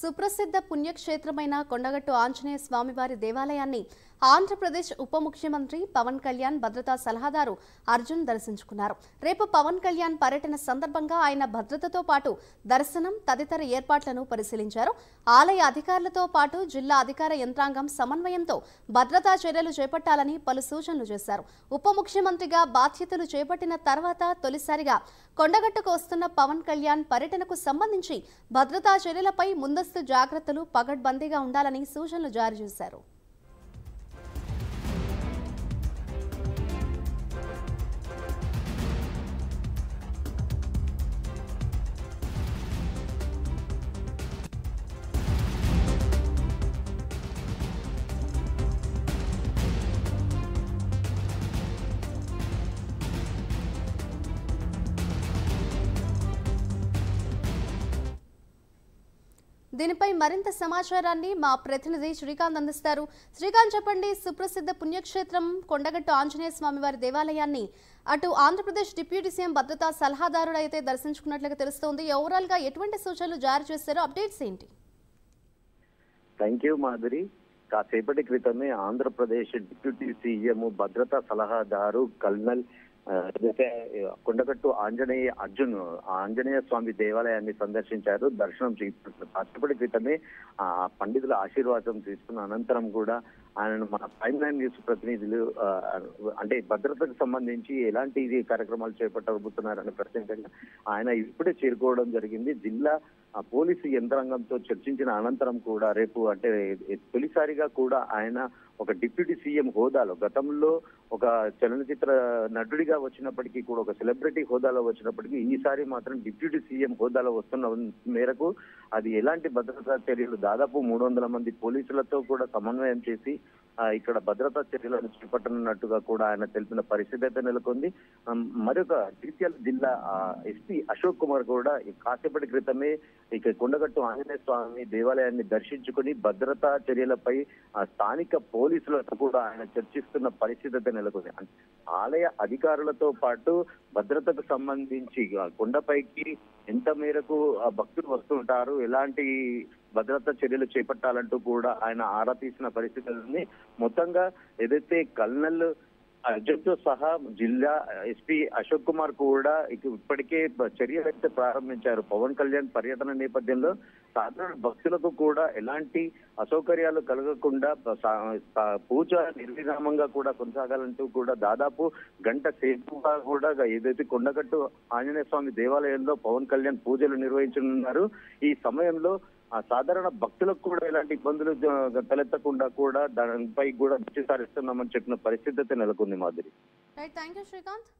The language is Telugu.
సుప్రసిద్ధ పుణ్యక్షేత్రమైన కొండగట్టు ఆంజనేయ స్వామివారి దేవాలయాన్ని ఆంధ్రప్రదేశ్ ఉప ముఖ్యమంత్రి పవన్ కళ్యాణ్ భద్రతా సలహాదారు అర్జున్ దర్శించుకున్నారు. రేపు పవన్ కళ్యాణ్ పర్యటన సందర్భంగా ఆయన భద్రతతో పాటు దర్శనం తదితర ఏర్పాట్లను పరిశీలించారు. ఆలయ అధికారులతో పాటు జిల్లా అధికార యంత్రాంగం సమన్వయంతో భద్రతా చర్యలు చేపట్టాలని పలు సూచనలు చేశారు. ఉప ముఖ్యమంత్రిగా బాధ్యతలు చేపట్టిన తర్వాత తొలిసారిగా కొండగట్టుకు వస్తున్న పవన్ కళ్యాణ్ పర్యటనకు సంబంధించి భద్రతా చర్యలపై ముందస్తు జాగ్రత్తలు పకడ్బందీగా ఉండాలని సూచనలు జారీ చేశారు. దీనిపై మరింత సమాచారాన్ని మా ప్రతినిధి శ్రీకాంత్ అందిస్తారు. శ్రీకాంత్, చెప్పండి. సుప్రసిద్ధ పుణ్యక్షేత్రం కొండగట్టు ఆంజనేయ స్వామివారి దేవాలయాన్ని అటు ఆంధ్రప్రదేశ్ డిప్యూటీ సీఎం భద్రతా సలహాదారుడు అయితే దర్శించుకున్నట్లుగా తెలుస్తోంది. ఓవరాల్ గా ఎటువంటి సూచనలు జారీ చేశారో అప్డేట్స్ ఏంటి? Thank you Madhuri. కాసేపటి క్రితమే ఆంధ్రప్రదేశ్ డిప్యూటీ సీఎం భద్రతా సలహాదారు కల్నల్ ఏదైతే కొండగట్టు ఆంజనేయ స్వామి దేవాలయాన్ని సందర్శించారు. దర్శనం కాసేపటి క్రితమే పండితుల ఆశీర్వాదం తీసుకున్న అనంతరం కూడా ఆయన మన ప్రైమ్ లైన్ న్యూస్ ప్రతినిధులు అంటే భద్రతకు సంబంధించి ఎలాంటి కార్యక్రమాలు చేపట్టబోతున్నారనే ప్రశ్న ఆయన ఇప్పుడే చేరుకోవడం జరిగింది. జిల్లా పోలీసు యంత్రాంగంతో చర్చించిన అనంతరం కూడా రేపు అంటే తొలిసారిగా కూడా ఆయన ఒక డిప్యూటీ సీఎం హోదాలో, గతంలో ఒక చలనచిత్ర నటుడిగా వచ్చినప్పటికీ కూడా ఒక సెలబ్రిటీ హోదాలో వచ్చినప్పటికీ ఈసారి మాత్రం డిప్యూటీ సీఎం హోదాలో వస్తున్న మేరకు అది ఎలాంటి భద్రతా చర్యలు దాదాపు 300 మంది పోలీసులతో కూడా సమన్వయం చేసి ఇక్కడ భద్రతా చర్యలను చేపట్టనున్నట్టుగా కూడా ఆయన తెలిపిన పరిస్థితి అయితే నెలకొంది. మరొక జగిత్యాల జిల్లా ఎస్పీ అశోక్ కుమార్ కూడా కాసేపటి క్రితమే ఇక కొండగట్టు ఆంజనేయ స్వామి దేవాలయాన్ని దర్శించుకుని భద్రతా చర్యలపై స్థానిక పోలీసులతో కూడా ఆయన చర్చిస్తున్న పరిస్థితి అయితే నెలకొంది. ఆలయ అధికారులతో పాటు భద్రతకు సంబంధించి కొండపైకి ఎంత మేరకు భక్తులు వస్తుంటారు, ఎలాంటి భద్రతా చర్యలు చేపట్టాలంటూ కూడా ఆయన ఆరా తీసిన పరిస్థితి ఉంది. మొత్తంగా ఏదైతే కల్నల్ అర్జున్తో సహా జిల్లా ఎస్పీ అశోక్ కుమార్ కూడా ఇప్పటికే చర్యలు అయితే ప్రారంభించారు. పవన్ కళ్యాణ్ పర్యటన నేపథ్యంలో సాధారణ భక్తులకు కూడా ఎలాంటి అసౌకర్యాలు కలగకుండా పూజ నిర్విరామంగా కూడా కొనసాగాలంటూ కూడా దాదాపు గంట సేపుగా కూడా ఏదైతే కొండగట్టు ఆంజనేయ స్వామి దేవాలయంలో పవన్ కళ్యాణ్ పూజలు నిర్వహించనున్నారు. ఈ సమయంలో సాధారణ భక్తులకు కూడా ఎలాంటి ఇబ్బందులు తలెత్తకుండా కూడా దానిపై కూడా దృష్టి సారిస్తున్నామని చెప్పిన పరిస్థితి అయితే నెలకొంది. మాధురి. Thank you Srikanth.